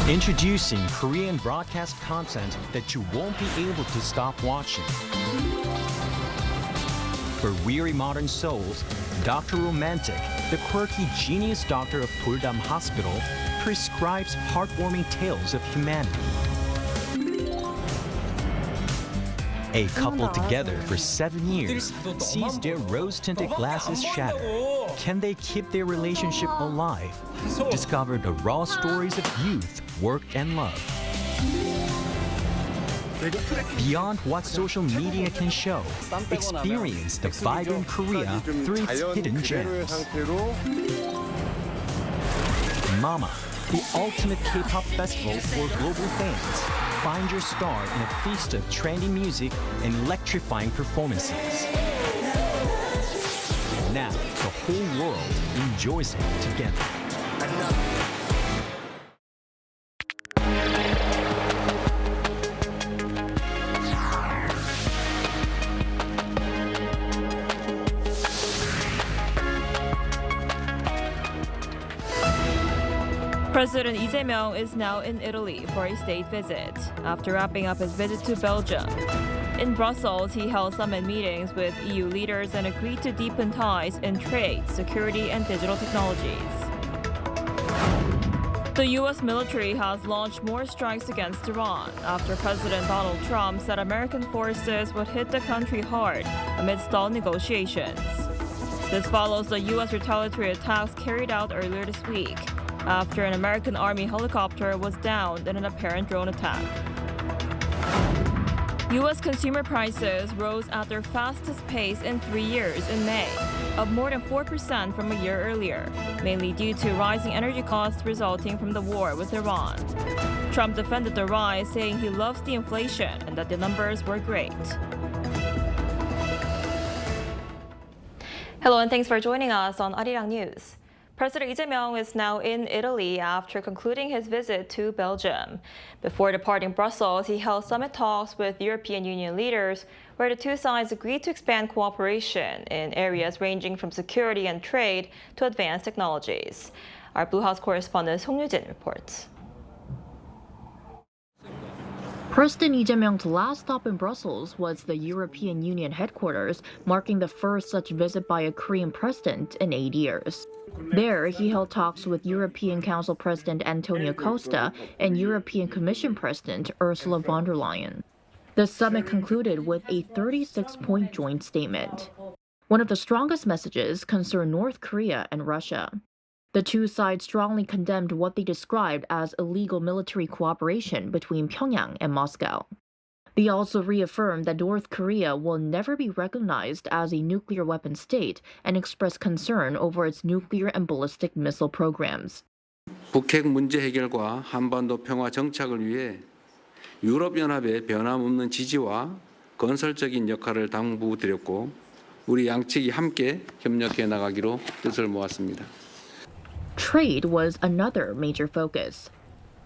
Introducing Korean broadcast content that you won't be able to stop watching. For weary modern souls, Dr. Romantic, the quirky genius doctor of Puldam Hospital, prescribes heartwarming tales of humanity. A couple together for 7 years sees their rose-tinted glasses shatter. Can they keep their relationship alive? Discover the raw stories of youth, work, and love. Beyond what social media can show, experience the vibrant Korea through its hidden gems. Mama, the ultimate K-pop festival for global fans. Find your star in a feast of trendy music and electrifying performances. Now, the whole world enjoys it together. President Lee Jae-myung is now in Italy for a state visit, after wrapping up his visit to Belgium. In Brussels, he held summit meetings with EU leaders and agreed to deepen ties in trade, security, and digital technologies. The U.S. military has launched more strikes against Iran after President Donald Trump said American forces would hit the country hard amid stalled negotiations. This follows the U.S. retaliatory attacks carried out earlier this week, after an American Army helicopter was downed in an apparent drone attack. U.S. consumer prices rose at their fastest pace in 3 years in May, up more than 4% from a year earlier, mainly due to rising energy costs resulting from the war with Iran. Trump defended the rise, saying he loves the inflation and that the numbers were great. Hello and thanks for joining us on Arirang News. President Lee Jae-myung is now in Italy after concluding his visit to Belgium. Before departing Brussels, he held summit talks with European Union leaders, where the two sides agreed to expand cooperation in areas ranging from security and trade to advanced technologies. Our Blue House correspondent Song Yoo-jin reports. President Lee Jae-myung's last stop in Brussels was the European Union headquarters, marking the first such visit by a Korean president in 8 years. There, he held talks with European Council President Antonio Costa and European Commission President Ursula von der Leyen. The summit concluded with a 36-point joint statement. One of the strongest messages concerned North Korea and Russia. The two sides strongly condemned what they described as illegal military cooperation between Pyongyang and Moscow. They also reaffirmed that North Korea will never be recognized as a nuclear weapon state and expressed concern over its nuclear and ballistic missile programs. 북핵 문제 해결과 한반도 평화 정착을 위해 유럽연합의 변함없는 지지와 건설적인 역할을 당부드렸고 우리 양측이 함께 협력해 나가기로 뜻을 모았습니다. Trade was another major focus.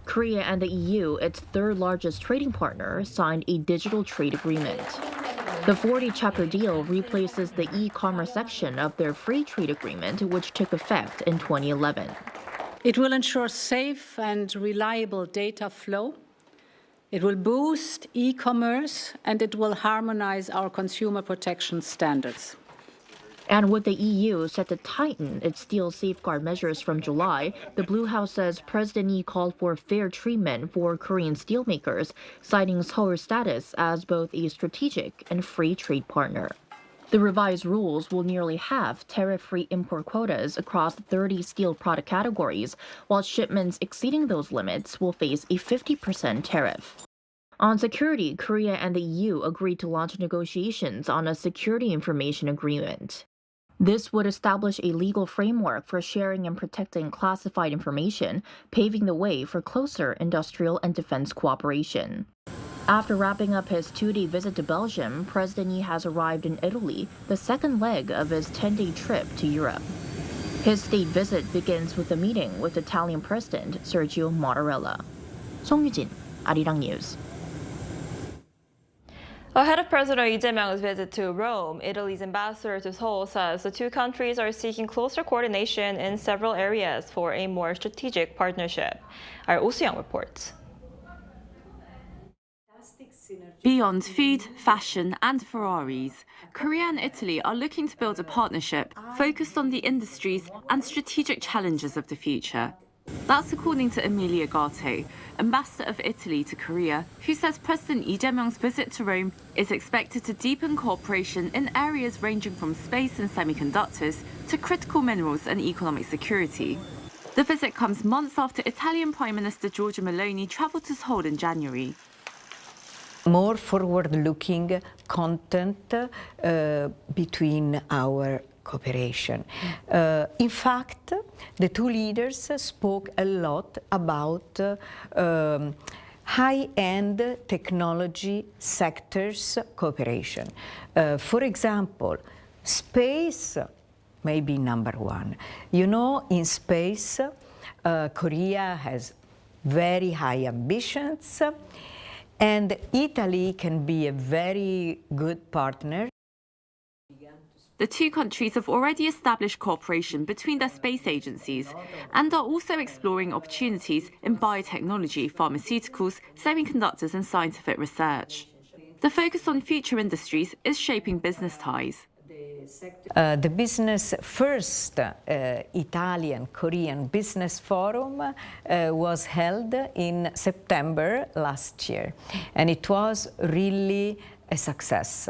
Korea and the EU, its third largest trading partner, signed a digital trade agreement. The 40-chapter deal replaces the e-commerce section of their free trade agreement, which took effect in 2011. It will ensure safe and reliable data flow. It will boost e-commerce, and it will harmonize our consumer protection standards. And with the EU set to tighten its steel safeguard measures from July, the Blue House says President Lee called for fair treatment for Korean steelmakers, citing Seoul's status as both a strategic and free trade partner. The revised rules will nearly halve tariff-free import quotas across 30 steel product categories, while shipments exceeding those limits will face a 50% tariff. On security, Korea and the EU agreed to launch negotiations on a security information agreement. This would establish a legal framework for sharing and protecting classified information, paving the way for closer industrial and defense cooperation. After wrapping up his 2-day visit to Belgium, President Lee has arrived in Italy, the second leg of his 10-day trip to Europe. His state visit begins with a meeting with Italian President Sergio Mattarella. Song Yoo-jin, Arirang News. Ahead of President Lee Jae-myung's visit to Rome, Italy's ambassador to Seoul says the two countries are seeking closer coordination in several areas for a more strategic partnership. Our Oh Soo-young reports. Beyond food, fashion, and Ferraris, Korea and Italy are looking to build a partnership focused on the industries and strategic challenges of the future. That's according to Emilia Gato, ambassador of Italy to Korea, who says President Lee Jae-myung's visit to Rome is expected to deepen cooperation in areas ranging from space and semiconductors to critical minerals and economic security. The visit comes months after Italian Prime Minister Giorgia Meloni travelled to Seoul in January. More forward-looking content between our cooperation. In fact, the two leaders spoke a lot about high-end technology sectors cooperation. For example, space may be number one. You know, in space, Korea has very high ambitions, and Italy can be a very good partner. The two countries have already established cooperation between their space agencies and are also exploring opportunities in biotechnology, pharmaceuticals, semiconductors, and scientific research. The focus on future industries is shaping business ties. The business first Italian-Korean business forum was held in September last year, and it was really a success.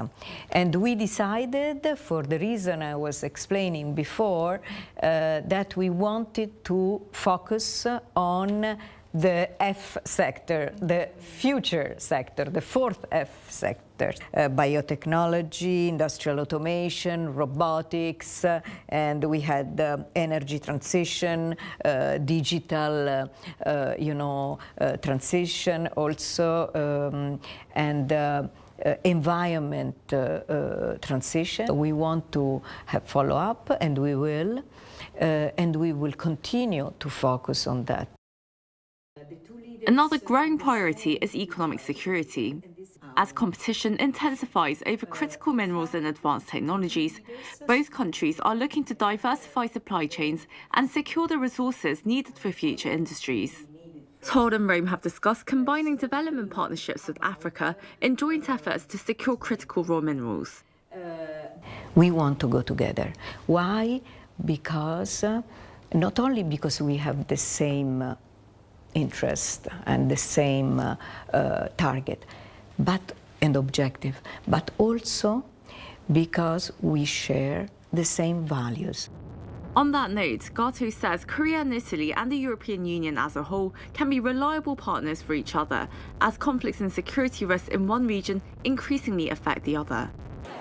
And we decided, for the reason I was explaining before, that we wanted to focus on the F sector, the future sector, the fourth F sector, biotechnology, industrial automation, robotics, and we had energy transition, digital, transition also, and environment transition. We want to have follow-up, and we will continue to focus on that. Another growing priority is economic security. As competition intensifies over critical minerals and advanced technologies, both countries are looking to diversify supply chains and secure the resources needed for future industries. Seoul and Rome have discussed combining development partnerships with Africa in joint efforts to secure critical raw minerals. We want to go together. Why? Because not only because we have the same interest and the same target, and objective, but also because we share the same values. On that note, Gato says Korea and Italy and the European Union as a whole can be reliable partners for each other, as conflicts and security risks in one region increasingly affect the other.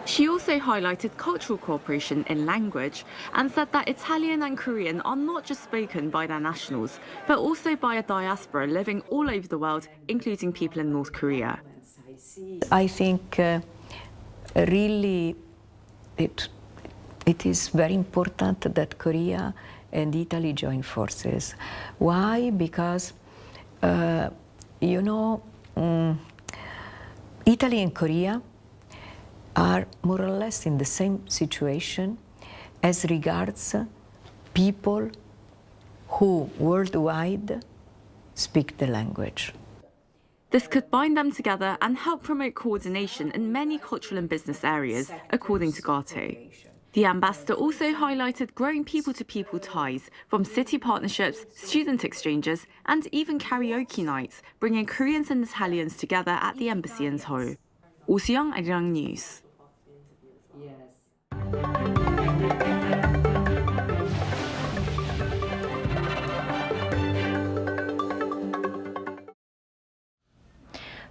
She also highlighted cultural cooperation in language and said that Italian and Korean are not just spoken by their nationals, but also by a diaspora living all over the world, including people in North Korea. I think really it is very important that Korea and Italy join forces. Why? Because, Italy and Korea are more or less in the same situation as regards people who worldwide speak the language. This could bind them together and help promote coordination in many cultural and business areas, according to Gato. The ambassador also highlighted growing people-to-people ties, from city partnerships, student exchanges, and even karaoke nights, bringing Koreans and Italians together at the embassy in Seoul. Oh Soo-young, Arirang News.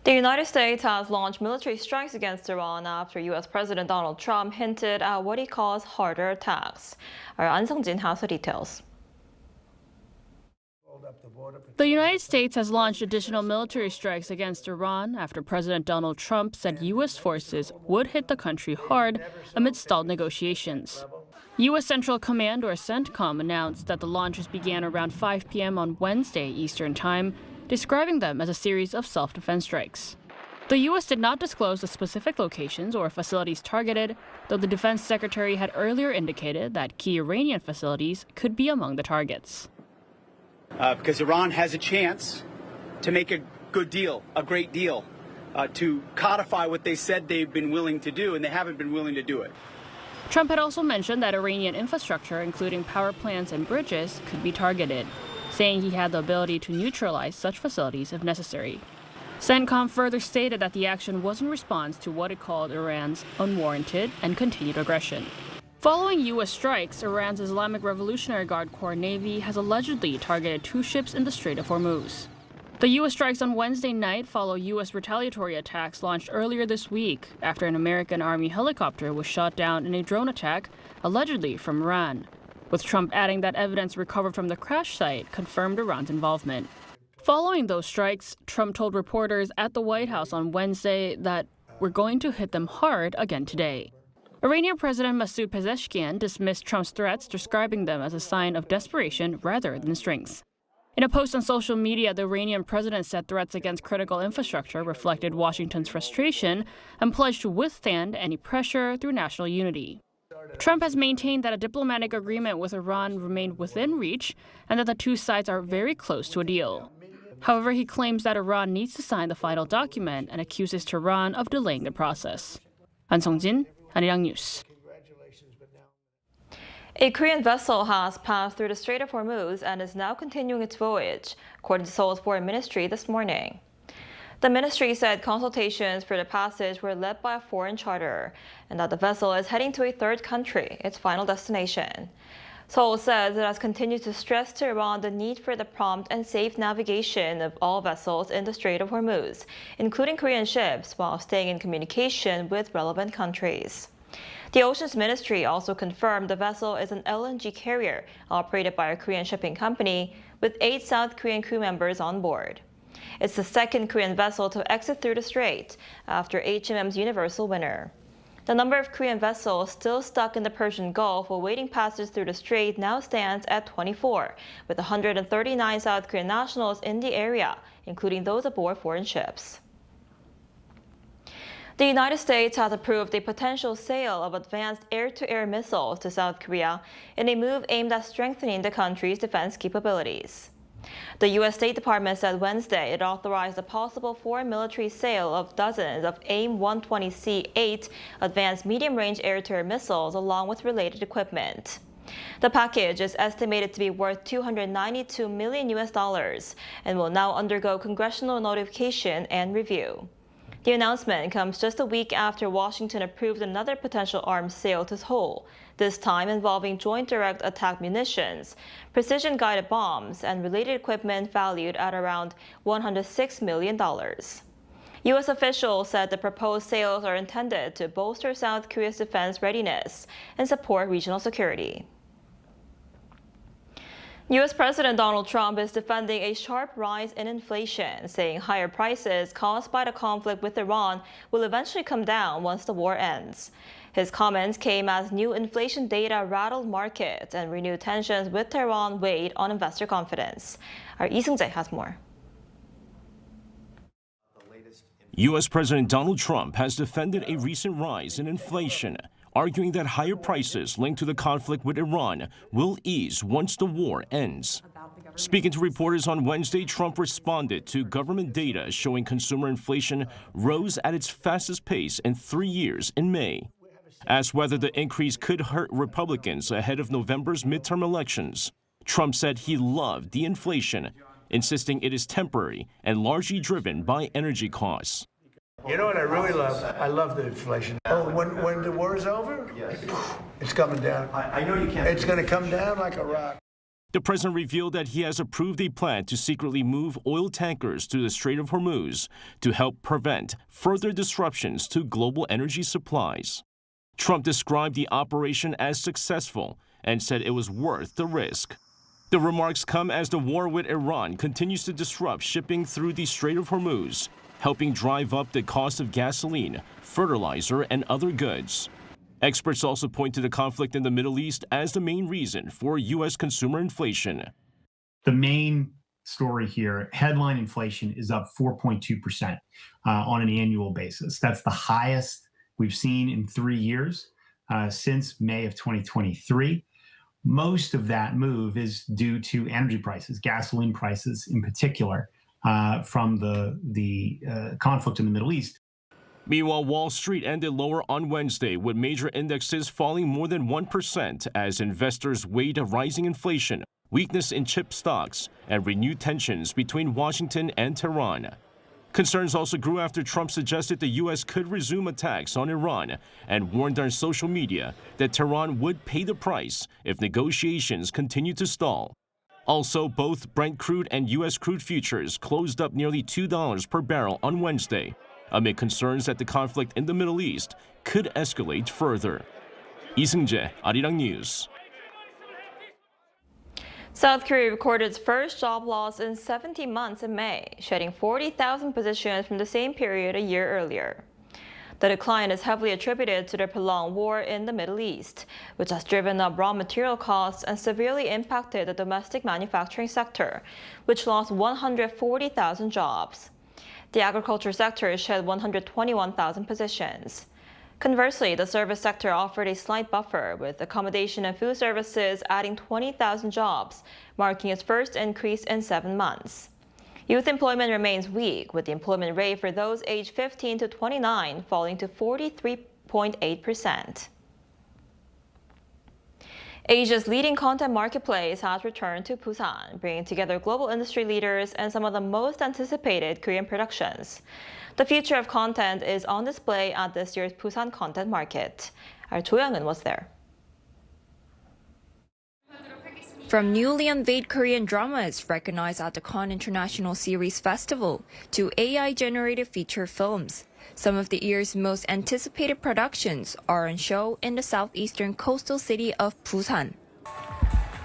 The United States has launched military strikes against Iran after U.S. President Donald Trump hinted at what he calls harder attacks. Our An Sung-jin has the details. The United States has launched additional military strikes against Iran after President Donald Trump said U.S. forces would hit the country hard amid stalled negotiations. U.S. Central Command, or CENTCOM, announced that the launches began around 5 p.m. on Wednesday Eastern Time, describing them as a series of self-defense strikes. The U.S. did not disclose the specific locations or facilities targeted, though the defense secretary had earlier indicated that key Iranian facilities could be among the targets. Because Iran has a chance to make a good deal, a great deal, to codify what they said they've been willing to do, and they haven't been willing to do it. Trump had also mentioned that Iranian infrastructure, including power plants and bridges, could be targeted, saying he had the ability to neutralize such facilities if necessary. CENTCOM further stated that the action was in response to what it called Iran's unwarranted and continued aggression. Following U.S. strikes, Iran's Islamic Revolutionary Guard Corps Navy has allegedly targeted 2 ships in the Strait of Hormuz. The U.S. strikes on Wednesday night follow U.S. retaliatory attacks launched earlier this week after an American Army helicopter was shot down in a drone attack, allegedly from Iran, with Trump adding that evidence recovered from the crash site confirmed Iran's involvement. Following those strikes, Trump told reporters at the White House on Wednesday that we're going to hit them hard again today. Iranian President Masoud Pezeshkian dismissed Trump's threats, describing them as a sign of desperation rather than strength. In a post on social media, the Iranian president said threats against critical infrastructure reflected Washington's frustration and pledged to withstand any pressure through national unity. Trump has maintained that a diplomatic agreement with Iran remained within reach and that the 2 sides are very close to a deal. However, he claims that Iran needs to sign the final document and accuses Tehran of delaying the process. An Sung-jin, Arirang News. A Korean vessel has passed through the Strait of Hormuz and is now continuing its voyage, according to Seoul's Foreign Ministry this morning. The ministry said consultations for the passage were led by a foreign charter and that the vessel is heading to a third country, its final destination. Seoul says it has continued to stress to Iran the need for the prompt and safe navigation of all vessels in the Strait of Hormuz, including Korean ships, while staying in communication with relevant countries. The Oceans Ministry also confirmed the vessel is an LNG carrier operated by a Korean shipping company with 8 South Korean crew members on board. It's the second Korean vessel to exit through the strait after HMM's Universal Winner. The number of Korean vessels still stuck in the Persian Gulf awaiting passage through the strait now stands at 24, with 139 South Korean nationals in the area, including those aboard foreign ships. The United States has approved a potential sale of advanced air-to-air missiles to South Korea in a move aimed at strengthening the country's defense capabilities. The U.S. State Department said Wednesday it authorized a possible foreign military sale of dozens of AIM-120C-8 advanced medium-range air-to-air missiles along with related equipment. The package is estimated to be worth $292 million and will now undergo congressional notification and review. The announcement comes just a week after Washington approved another potential arms sale to Seoul, this time involving joint direct attack munitions, precision-guided bombs, and related equipment valued at around $106 million. U.S. officials said the proposed sales are intended to bolster South Korea's defense readiness and support regional security. U.S. President Donald Trump is defending a sharp rise in inflation, saying higher prices caused by the conflict with Iran will eventually come down once the war ends. His comments came as new inflation data rattled markets and renewed tensions with Tehran weighed on investor confidence. Our Lee Seung-jae has more. U.S. President Donald Trump has defended a recent rise in inflation, arguing that higher prices linked to the conflict with Iran will ease once the war ends. Speaking to reporters on Wednesday, Trump responded to government data showing consumer inflation rose at its fastest pace in 3 years in May. Asked whether the increase could hurt Republicans ahead of November's midterm elections, Trump said he loved the inflation, insisting it is temporary and largely driven by energy costs. You know what I really love? I love the inflation. Oh, when the war is over, yes, it's coming down. I know you can't. It's going to come down like a rock. The president revealed that he has approved a plan to secretly move oil tankers through the Strait of Hormuz to help prevent further disruptions to global energy supplies. Trump described the operation as successful and said it was worth the risk. The remarks come as the war with Iran continues to disrupt shipping through the Strait of Hormuz, helping drive up the cost of gasoline, fertilizer, and other goods. Experts also point to the conflict in the Middle East as the main reason for U.S. consumer inflation. The main story here. Headline inflation is up 4.2% on an annual basis. That's the highest we've seen in 3 years since May of 2023. Most of that move is due to energy prices, gasoline prices in particular, from the conflict in the Middle East. Meanwhile, Wall Street ended lower on Wednesday, with major indexes falling more than 1% as investors weighed rising inflation, weakness in chip stocks, and renewed tensions between Washington and Tehran. Concerns also grew after Trump suggested the U.S. could resume attacks on Iran and warned on social media that Tehran would pay the price if negotiations continue to stall. Also, both Brent crude and U.S. crude futures closed up nearly $2 per barrel on Wednesday, amid concerns that the conflict in the Middle East could escalate further. Lee Seung-jae, Arirang News. South Korea recorded its first job loss in 70 months in May, shedding 40,000 positions from the same period a year earlier. The decline is heavily attributed to the prolonged war in the Middle East, which has driven up raw material costs and severely impacted the domestic manufacturing sector, which lost 140,000 jobs. The agriculture sector shed 121,000 positions. Conversely, the service sector offered a slight buffer, with accommodation and food services adding 20,000 jobs, marking its first increase in 7 months. Youth employment remains weak, with the employment rate for those aged 15 to 29 falling to 43.8%. Asia's leading content marketplace has returned to Busan, bringing together global industry leaders and some of the most anticipated Korean productions. The future of content is on display at this year's Busan Content Market. Our Jo Young-eun was there. From newly unveiled Korean dramas recognized at the Cannes International Series Festival to AI-generated feature films, some of the year's most anticipated productions are on show in the southeastern coastal city of Busan.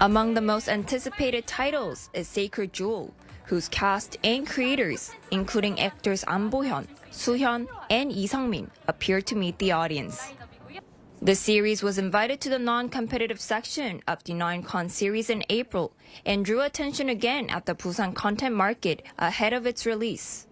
Among the most anticipated titles is Sacred Jewel, whose cast and creators, including actors An Bo-hyun, Soo-hyun, and Lee Sang-min, appear to meet the audience. The series was invited to the non-competitive section of the 9 Cannes series in April and drew attention again at the Busan Content Market ahead of its release.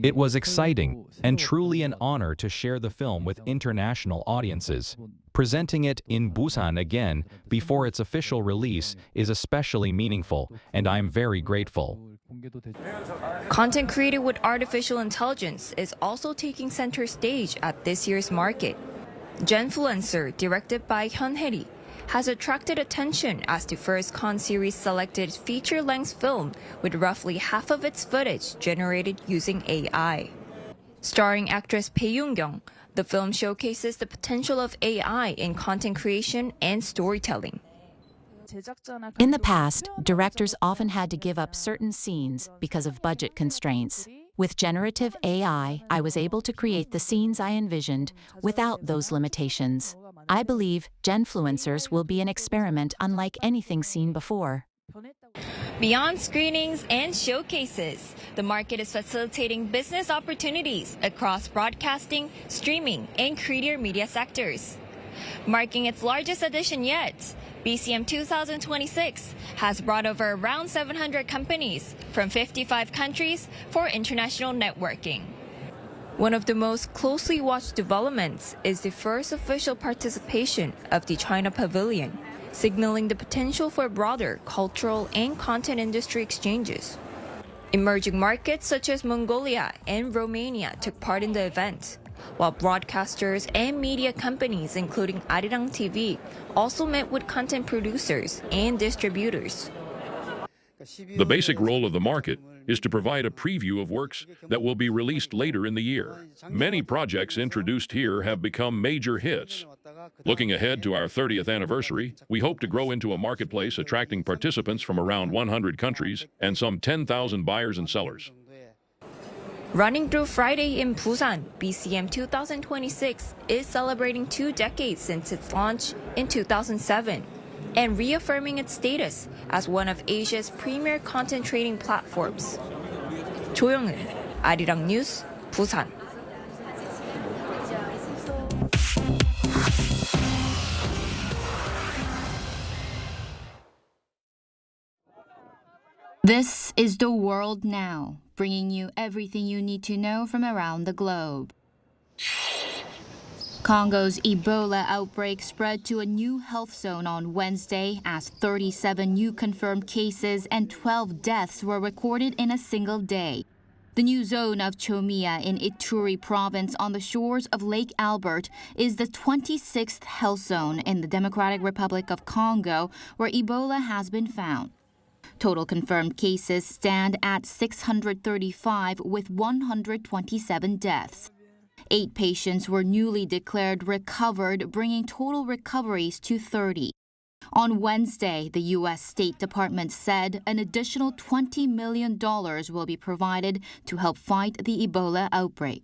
It was exciting and truly an honor to share the film with international audiences. Presenting it in Busan again before its official release is especially meaningful, and I'm very grateful. Content created with artificial intelligence is also taking center stage at this year's market. Genfluencer, directed by Hyun Hae-ri, has attracted attention as the first Cannes series selected feature-length film with roughly half of its footage generated using AI. Starring actress Bae Yoon-kyung, the film showcases the potential of AI in content creation and storytelling. In the past, directors often had to give up certain scenes because of budget constraints. With generative AI, I was able to create the scenes I envisioned without those limitations. I believe Genfluencers will be an experiment unlike anything seen before. Beyond screenings and showcases, the market is facilitating business opportunities across broadcasting, streaming, and creator media sectors. Marking its largest edition yet, BCM 2026 has brought over around 700 companies from 55 countries for international networking. One of the most closely watched developments is the first official participation of the China Pavilion, signaling the potential for broader cultural and content industry exchanges. Emerging markets such as Mongolia and Romania took part in the event, while broadcasters and media companies including Arirang TV also met with content producers and distributors. The basic role of the market is to provide a preview of works that will be released later in the year. Many projects introduced here have become major hits. Looking ahead to our 30th anniversary, we hope to grow into a marketplace attracting participants from around 100 countries and some 10,000 buyers and sellers. Running through Friday in Busan, BCM 2026 is celebrating 2 decades since its launch in 2007 and reaffirming its status as one of Asia's premier content trading platforms. Jo Young-eun, Arirang News, Busan. This is The World Now, bringing you everything you need to know from around the globe. Congo's Ebola outbreak spread to a new health zone on Wednesday as 37 new confirmed cases and 12 deaths were recorded in a single day. The new zone of Chomia in Ituri province on the shores of Lake Albert is the 26th health zone in the Democratic Republic of Congo where Ebola has been found. Total confirmed cases stand at 635 with 127 deaths. 8 patients were newly declared recovered, bringing total recoveries to 30. On Wednesday, the U.S. State Department said an additional $20 million will be provided to help fight the Ebola outbreak.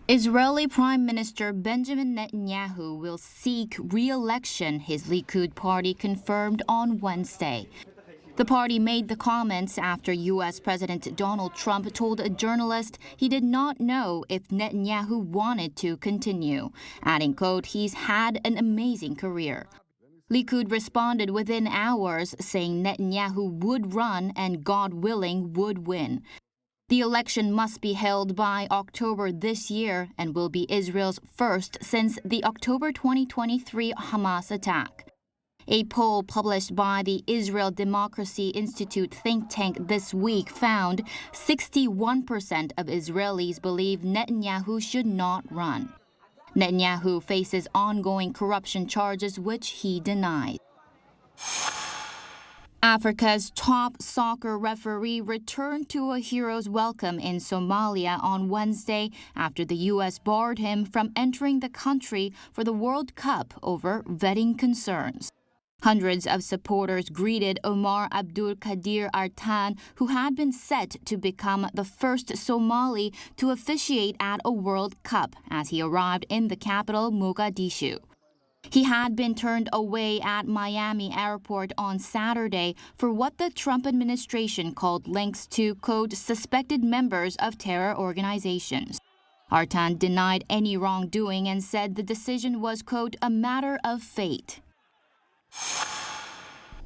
Israeli Prime Minister Benjamin Netanyahu will seek re-election, his Likud party confirmed on Wednesday. The party made the comments after U.S. President Donald Trump told a journalist he did not know if Netanyahu wanted to continue, adding, quote, "He's had an amazing career." Likud responded within hours, saying Netanyahu would run and, God willing, would win. The election must be held by October this year and will be Israel's first since the October 2023 Hamas attack. A poll published by the Israel Democracy Institute think tank this week found 61% of Israelis believe Netanyahu should not run. Netanyahu faces ongoing corruption charges, which he denied. Africa's top soccer referee returned to a hero's welcome in Somalia on Wednesday after the U.S. barred him from entering the country for the World Cup over vetting concerns. Hundreds of supporters greeted Omar Abdul Kadir Artan, who had been set to become the first Somali to officiate at a World Cup as he arrived in the capital, Mogadishu. He had been turned away at Miami airport on Saturday for what the Trump administration called links to, quote, suspected members of terror organizations. Artan denied any wrongdoing and said the decision was, quote, a matter of fate.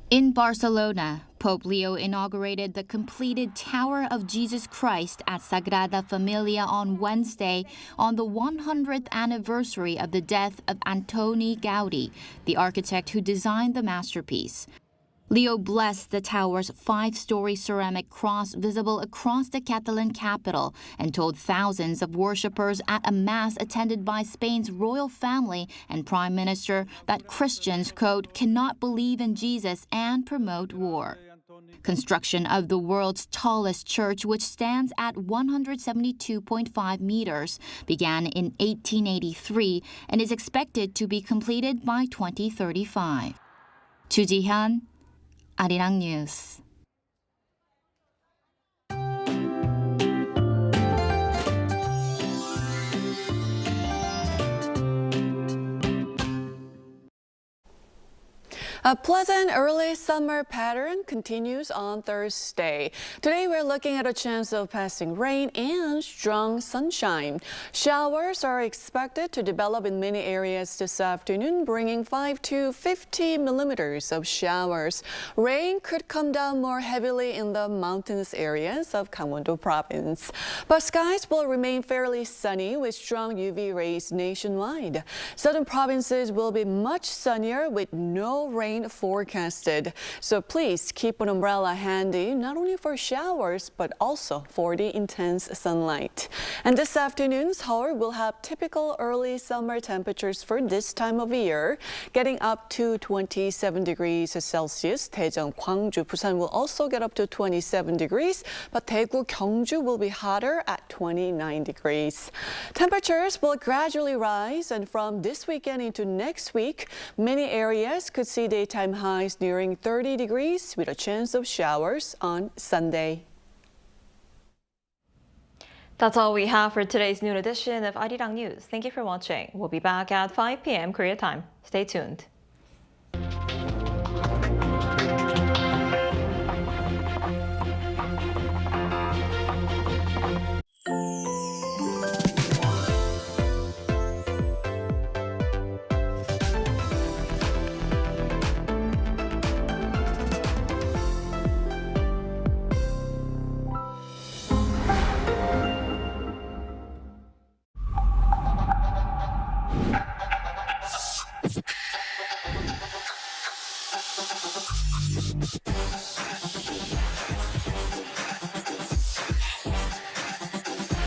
In Barcelona, Pope Leo inaugurated the completed Tower of Jesus Christ at Sagrada Familia on Wednesday on the 100th anniversary of the death of Antoni Gaudi, the architect who designed the masterpiece. Leo blessed the tower's 5-story ceramic cross visible across the Catalan capital and told thousands of worshippers at a mass attended by Spain's royal family and prime minister that Christians, quote, cannot believe in Jesus and promote war. Construction of the world's tallest church, which stands at 172.5 meters, began in 1883 and is expected to be completed by 2035. Chu Ji-hyun, Arirang News. A pleasant early summer pattern continues on Thursday. Today we're looking at a chance of passing rain and strong sunshine. Showers are expected to develop in many areas this afternoon, bringing 5 to 50 millimeters of showers. Rain could come down more heavily in the mountainous areas of Gangwon-do province. But skies will remain fairly sunny with strong UV rays nationwide. Southern provinces will be much sunnier with no rain forecasted. So please keep an umbrella handy, not only for showers, but also for the intense sunlight. And this afternoon, Seoul will have typical early summer temperatures for this time of year, getting up to 27 degrees Celsius. Daejeon, Gwangju, Busan will also get up to 27 degrees, but Daegu, Gyeongju will be hotter at 29 degrees. Temperatures will gradually rise, and from this weekend into next week, many areas could see daytime highs nearing 30 degrees with a chance of showers on Sunday. That's all we have for today's noon edition of Arirang News. Thank you for watching. We'll be back at 5 p.m. Korea time. Stay tuned.